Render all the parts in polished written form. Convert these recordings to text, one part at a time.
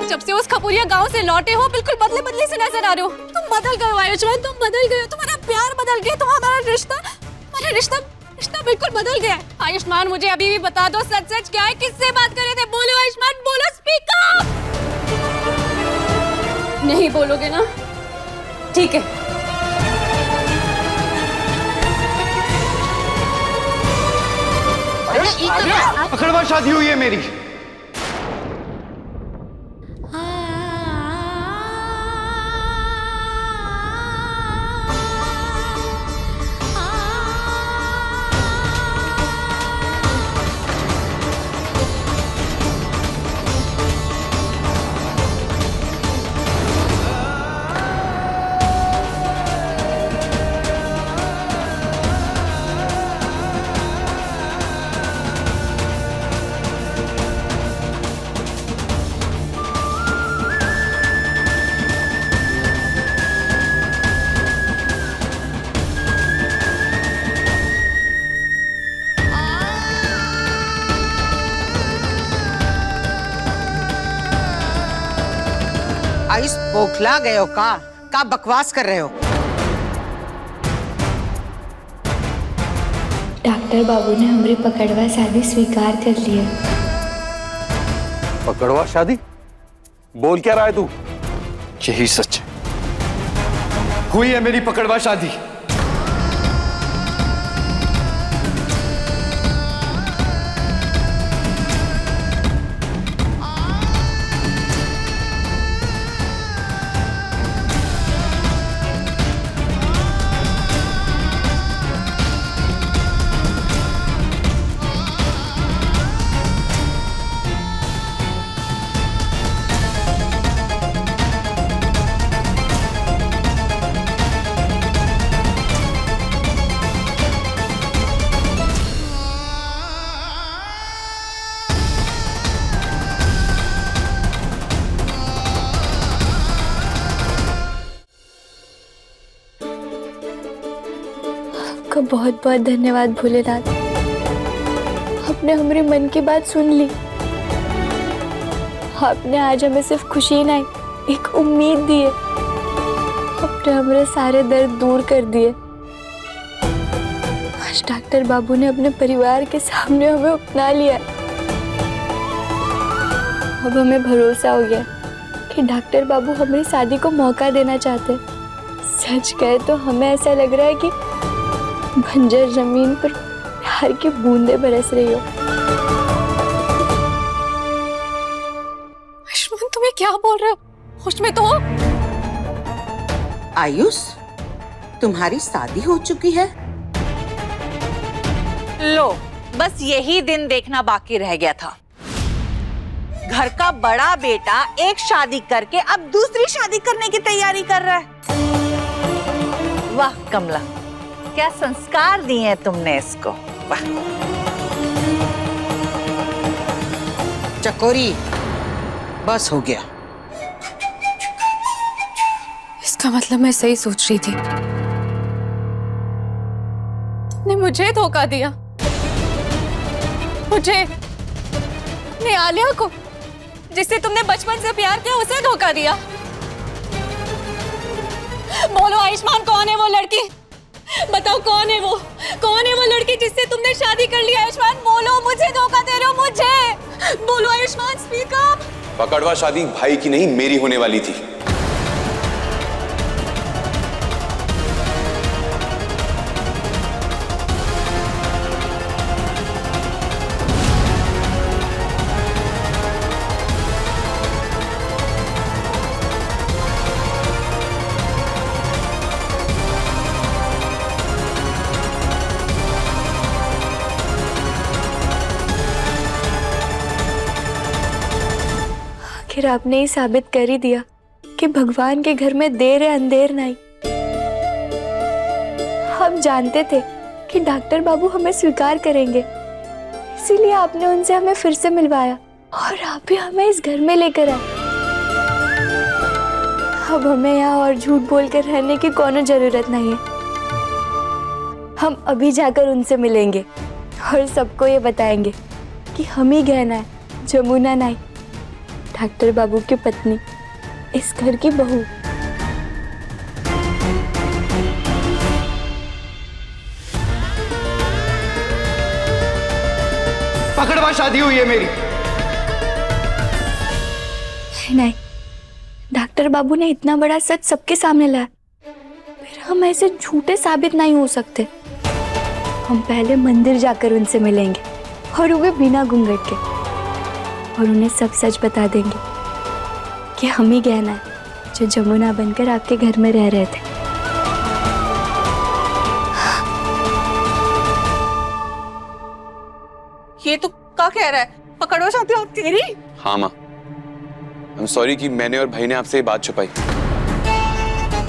जब से उस खपुरिया गांव से लौटे हो बिल्कुल बदले बदले से नजर आ रहे हो। तुम बदल गए हो आयुष्मान, तुम बदल गए हो, तुम्हारा प्यार बदल गया, तुम्हारा रिश्ता बिल्कुल बदल गया है। आयुष्मान मुझे अभी भी बता दो सच सच क्या है, किससे बात कर रहे थे? बोलो आयुष्मान, बोलो, स्पीक अप। नहीं बोलोगे ना? ठीक है। पकड़वा शादी हुई है मेरी। आयुष बौखला गए हो का बकवास कर रहे हो? डॉक्टर बाबू ने हमारी पकड़वा शादी स्वीकार कर ली है। पकड़वा शादी? बोल क्या रहा है तू? यही सच है, हुई है मेरी पकड़वा शादी। आपका बहुत बहुत धन्यवाद भोलेनाथ। आपने हमारे मन की बात सुन ली। आपने आज हमें सिर्फ खुशी नहीं, एक उम्मीद दी है। आपने हमारे सारे दर्द दूर कर दिए। आज डॉक्टर बाबू ने अपने परिवार के सामने हमें अपना लिया। अब हमें भरोसा हो गया कि डॉक्टर बाबू हमारी शादी को मौका देना चाहते। सच कहे तो हमें ऐसा लग रहा है कि बंजर जमीन पर प्यार की बूंदें बरस रही हो। आयुष्मान, तुम्हें क्या बोल रहे हो? होश में तो हो? आयुष, तुम्हारी शादी हो चुकी है? लो, बस यही दिन देखना बाकी रह गया था। घर का बड़ा बेटा एक शादी करके अब दूसरी शादी करने की तैयारी कर रहा है। वाह कमला, क्या संस्कार दिए हैं तुमने इसको। वाह। चकोरी, बस हो गया। इसका मतलब मैं सही सोच रही थी। तुमने मुझे धोखा दिया, मुझे, अपने आलिया को, जिससे तुमने बचपन से प्यार किया, उसे धोखा दिया। बोलो आयुष्मान, कौन है वो लड़की? बताओ कौन है वो लड़की जिससे तुमने शादी कर ली? आयुष्मान बोलो, मुझे धोखा दे रहे हो, मुझे बोलो आयुष्मान, स्पीक अप। पकड़वा शादी भाई की नहीं मेरी होने वाली थी। आखिर आपने ही साबित कर ही दिया कि भगवान के घर में देर है अंधेर नहीं। हम जानते थे कि डॉक्टर बाबू हमें स्वीकार करेंगे, इसीलिए आपने उनसे हमें फिर से मिलवाया और आप भी हमें इस घर में लेकर आए। अब हमें यहाँ और झूठ बोलकर रहने की कोनो जरूरत नहीं है। हम अभी जाकर उनसे मिलेंगे और सबको ये बताएंगे कि हम ही गहना है जमुना नाई, डॉक्टर बाबू की पत्नी, इस घर की बहू। पकड़वा शादी हुई है मेरी। नहीं, डॉक्टर बाबू ने इतना बड़ा सच सबके सामने लाया, फिर हम ऐसे झूठे साबित नहीं हो सकते। हम पहले मंदिर जाकर उनसे मिलेंगे और वो बिना घूंघट के, और उन्हें सब सच बता देंगे कि हम ही गहना है जो जमुना बनकर आपके घर में रह रहे थे। ये तो क्या कह रहा है? पकड़वा शादी और तेरी? हाँ माँ, आई एम सॉरी कि मैंने और भाई ने आपसे ये बात छुपाई।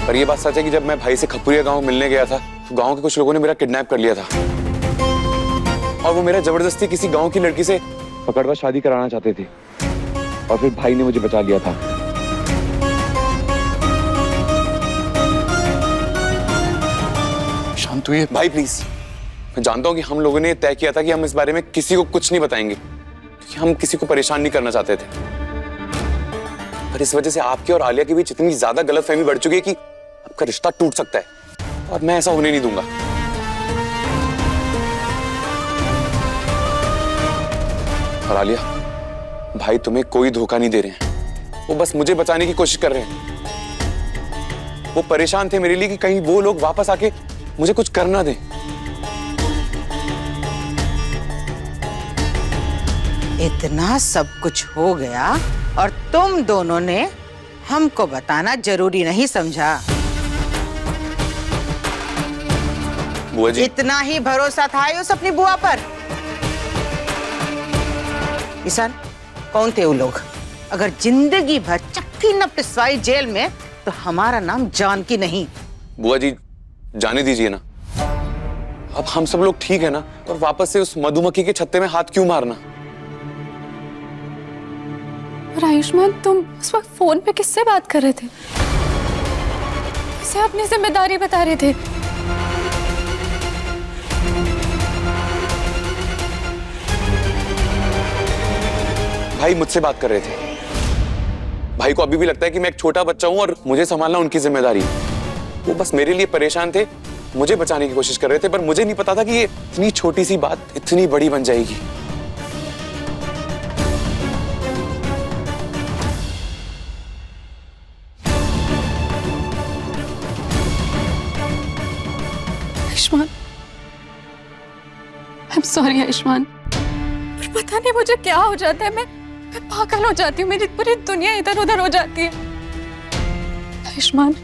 पर ये बात सच है कि जब मैं भाई से खपुरिया गांव मिलने गया था तो गांव के कुछ लोगों ने मेरा किडनैप कर लिया था और वो मेरा जबरदस्ती किसी गांव की लड़की से पकड़वा शादी कराना चाहते थे और फिर भाई ने मुझे बचा लिया था। शांत हुई भाई प्लीज, मैं जानता हूँ कि हम लोगों ने तय किया था कि हम इस बारे में किसी को कुछ नहीं बताएंगे क्योंकि हम किसी को परेशान नहीं करना चाहते थे, पर इस वजह से आपके और आलिया के बीच इतनी ज्यादा गलतफहमी बढ़ चुकी है कि आपका रिश्ता टूट सकता है और मैं ऐसा होने नहीं दूंगा। और आलिया, भाई तुम्हें कोई धोखा नहीं दे रहे हैं, वो बस मुझे बचाने की कोशिश कर रहे हैं। वो परेशान थे मेरे लिए कि कहीं वो लोग वापस आके मुझे कुछ करना दें। इतना सब कुछ हो गया और तुम दोनों ने हमको बताना जरूरी नहीं समझा। बुआ जी, इतना ही भरोसा था उस अपनी बुआ पर। ईशान, कौन थे वो लोग? अगर जिंदगी भर चक्की न पिसवाई जेल में तो हमारा नाम जानकी नहीं। बुआ जी जाने दीजिए ना, अब हम सब लोग ठीक है ना, और वापस से उस मधुमक्खी के छत्ते में हाथ क्यों मारना? और आयुष्मान, तुम उस वक्त फोन पे किससे बात कर रहे थे? किसे अपनी जिम्मेदारी बता रहे थे? भाई मुझसे बात कर रहे थे। भाई को अभी भी लगता है कि मैं एक छोटा बच्चा हूं और मुझे संभालना उनकी जिम्मेदारी है। वो बस मेरे लिए परेशान थे, मुझे बचाने की कोशिश कर रहे थे, पर मुझे नहीं पता था कि ये इतनी छोटी सी बात इतनी बड़ी बन जाएगी। Ayushman, I am sorry Ayushman, पर पता नहीं मुझे क्या हो जाता है, मैं पागल हो जाती हूँ, मेरी पूरी दुनिया इधर उधर हो जाती है। आयुष्मान,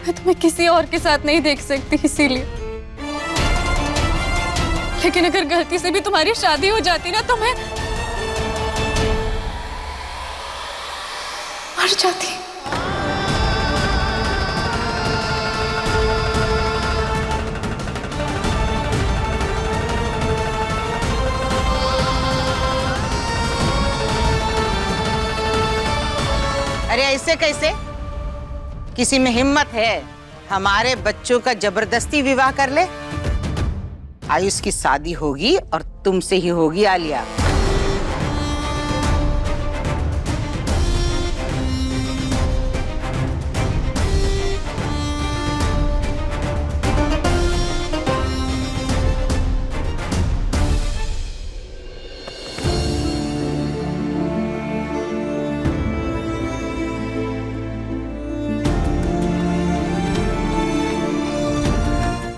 मैं तुम्हें किसी और के साथ नहीं देख सकती इसीलिए, लेकिन अगर गलती से भी तुम्हारी शादी हो जाती ना तो मैं मर जाती। अरे ऐसे कैसे? किसी में हिम्मत है हमारे बच्चों का जबरदस्ती विवाह कर ले? आयुष की शादी होगी और तुमसे ही होगी आलिया।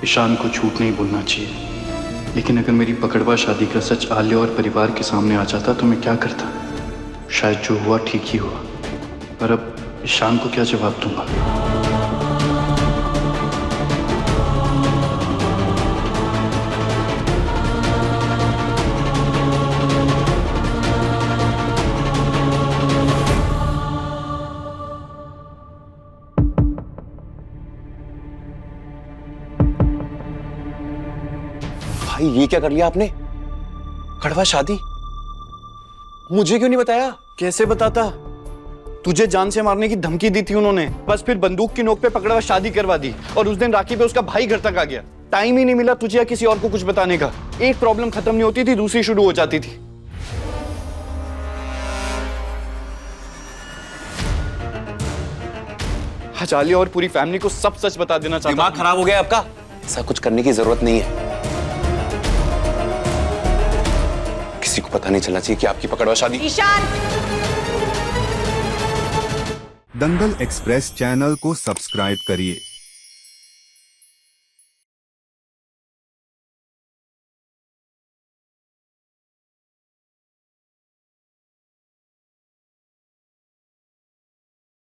ईशान को झूठ नहीं बोलना चाहिए, लेकिन अगर मेरी पकड़वा शादी का सच आलिया और परिवार के सामने आ जाता तो मैं क्या करता? शायद जो हुआ ठीक ही हुआ, पर अब ईशान को क्या जवाब दूंगा? भाई ये क्या कर लिया आपने? कड़वा शादी? मुझे क्यों नहीं बताया? कैसे बताता? तुझे जान से मारने की धमकी दी थी उन्होंने, बस फिर बंदूक की नोक पे पकड़वा शादी करवा दी, और उस दिन राखी पे उसका भाई घर तक आ गया। टाइम ही नहीं मिला तुझे या किसी और को कुछ बताने का। एक प्रॉब्लम खत्म नहीं होती थी, दूसरी शुरू हो जाती थी। आज आलिया और पूरी फैमिली को सब सच बता देना चाहता दिमाग हूँ। खराब हो गया आपका? ऐसा कुछ करने की जरूरत नहीं है। किसी को पता नहीं चलना चाहिए कि आपकी पकड़वा शादी। ईशान, दंगल एक्सप्रेस चैनल को सब्सक्राइब करिए